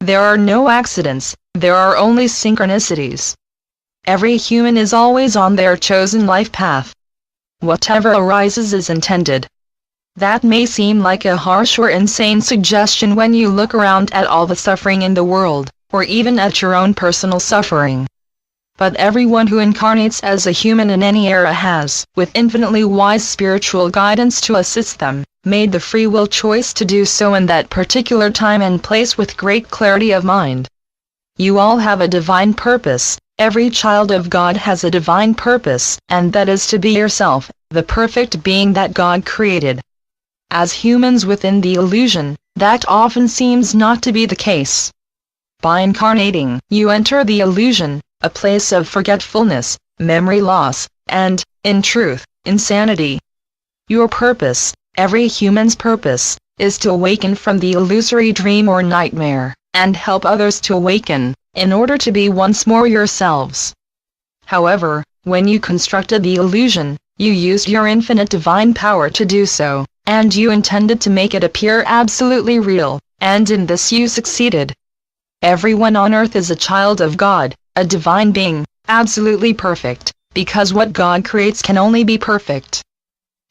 There are no accidents, there are only synchronicities. Every human is always on their chosen life path. Whatever arises is intended. That may seem like a harsh or insane suggestion when you look around at all the suffering in the world, or even at your own personal suffering. But everyone who incarnates as a human in any era has, with infinitely wise spiritual guidance to assist them, made the free will choice to do so in that particular time and place with great clarity of mind. You all have a divine purpose. Every child of God has a divine purpose, and that is to be yourself, the perfect being that God created. As humans within the illusion, that often seems not to be the case. By incarnating, you enter the illusion, a place of forgetfulness, memory loss, and, in truth, insanity. Your purpose, every human's purpose, is to awaken from the illusory dream or nightmare, and help others to awaken, in order to be once more yourselves. However, when you constructed the illusion, you used your infinite divine power to do so, and you intended to make it appear absolutely real, and in this you succeeded. Everyone on earth is a child of God, a divine being, absolutely perfect, because what God creates can only be perfect.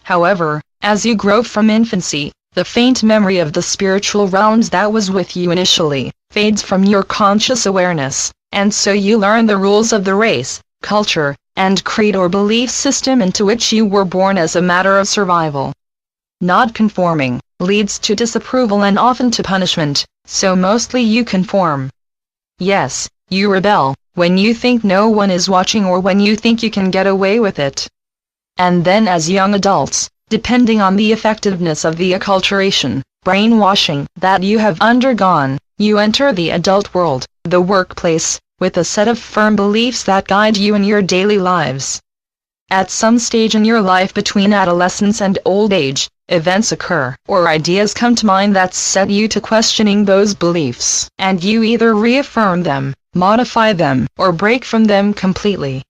However, as you grow from infancy, the faint memory of the spiritual realms that was with you initially fades from your conscious awareness, and so you learn the rules of the race, culture, and creed or belief system into which you were born as a matter of survival. Not conforming leads to disapproval and often to punishment, so mostly you conform. Yes, you rebel when you think no one is watching or when you think you can get away with it. And then as young adults, depending on the effectiveness of the acculturation, brainwashing that you have undergone, you enter the adult world, the workplace, with a set of firm beliefs that guide you in your daily lives. At some stage in your life between adolescence and old age, events occur, or ideas come to mind that set you to questioning those beliefs, and you either reaffirm them, modify them, or break from them completely.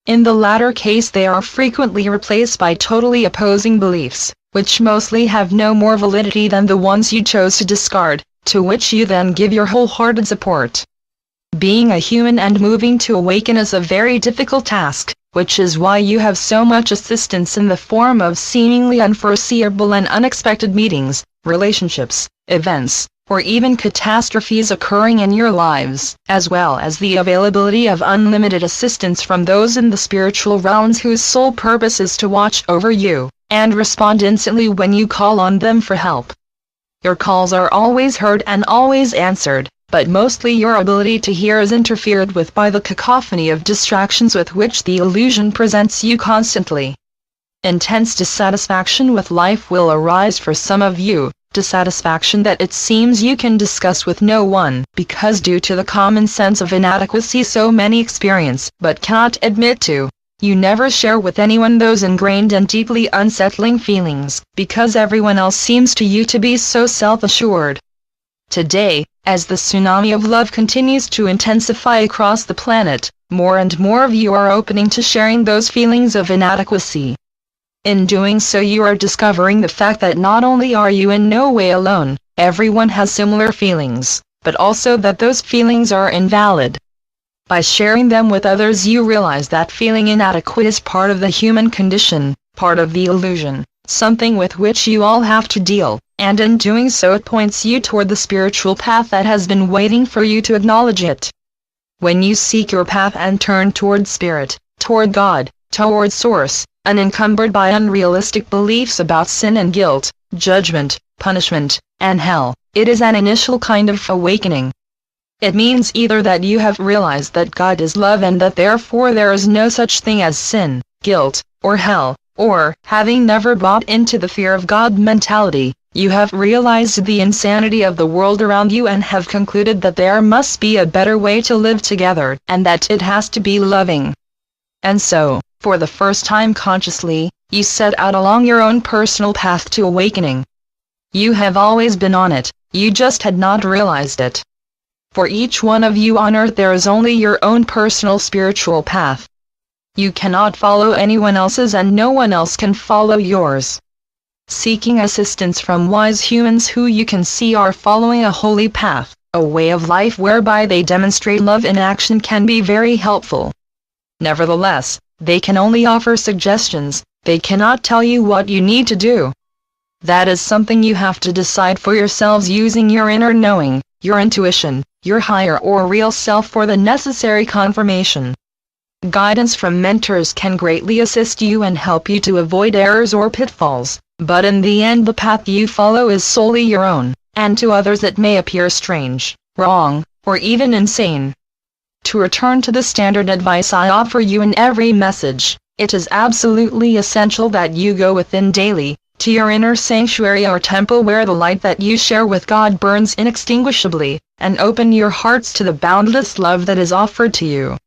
In the latter case they are frequently replaced by totally opposing beliefs, which mostly have no more validity than the ones you chose to discard, to which you then give your wholehearted support. Being a human and moving to awaken is a very difficult task, which is why you have so much assistance in the form of seemingly unforeseeable and unexpected meetings, relationships, events, or even catastrophes occurring in your lives, as well as the availability of unlimited assistance from those in the spiritual realms whose sole purpose is to watch over you, and respond instantly when you call on them for help. Your calls are always heard and always answered, but mostly your ability to hear is interfered with by the cacophony of distractions with which the illusion presents you constantly. Intense dissatisfaction with life will arise for some of you, dissatisfaction that it seems you can discuss with no one, because due to the common sense of inadequacy so many experience but cannot admit to, you never share with anyone those ingrained and deeply unsettling feelings, because everyone else seems to you to be so self-assured. Today, as the tsunami of love continues to intensify across the planet, more and more of you are opening to sharing those feelings of inadequacy. In doing so you are discovering the fact that not only are you in no way alone, everyone has similar feelings, but also that those feelings are invalid. By sharing them with others you realize that feeling inadequate is part of the human condition, part of the illusion, something with which you all have to deal, and in doing so it points you toward the spiritual path that has been waiting for you to acknowledge it. When you seek your path and turn toward Spirit, toward God, toward Source, unencumbered by unrealistic beliefs about sin and guilt, judgment, punishment, and hell, it is an initial kind of awakening. It means either that you have realized that God is love and that therefore there is no such thing as sin, guilt, or hell, or, having never bought into the fear of God mentality, you have realized the insanity of the world around you and have concluded that there must be a better way to live together, and that it has to be loving. And so, for the first time consciously, you set out along your own personal path to awakening. You have always been on it, you just had not realized it. For each one of you on earth there is only your own personal spiritual path. You cannot follow anyone else's and no one else can follow yours. Seeking assistance from wise humans who you can see are following a holy path, A way of life whereby they demonstrate love in action can be very helpful. Nevertheless, they can only offer suggestions, they cannot tell you what you need to do. That is something you have to decide for yourselves using your inner knowing, your intuition, your higher or real self for the necessary confirmation. Guidance from mentors can greatly assist you and help you to avoid errors or pitfalls, but in the end the path you follow is solely your own, and to others it may appear strange, wrong, or even insane. To return to the standard advice I offer you in every message, it is absolutely essential that you go within daily, to your inner sanctuary or temple where the light that you share with God burns inextinguishably, and open your hearts to the boundless love that is offered to you.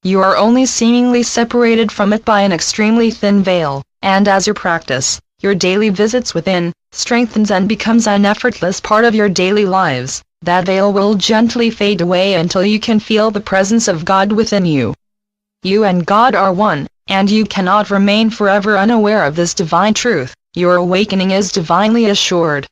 You are only seemingly separated from it by an extremely thin veil, and as you practice, your daily visits within, strengthens and becomes an effortless part of your daily lives, that veil will gently fade away until you can feel the presence of God within you. You and God are one, and you cannot remain forever unaware of this divine truth. Your awakening is divinely assured.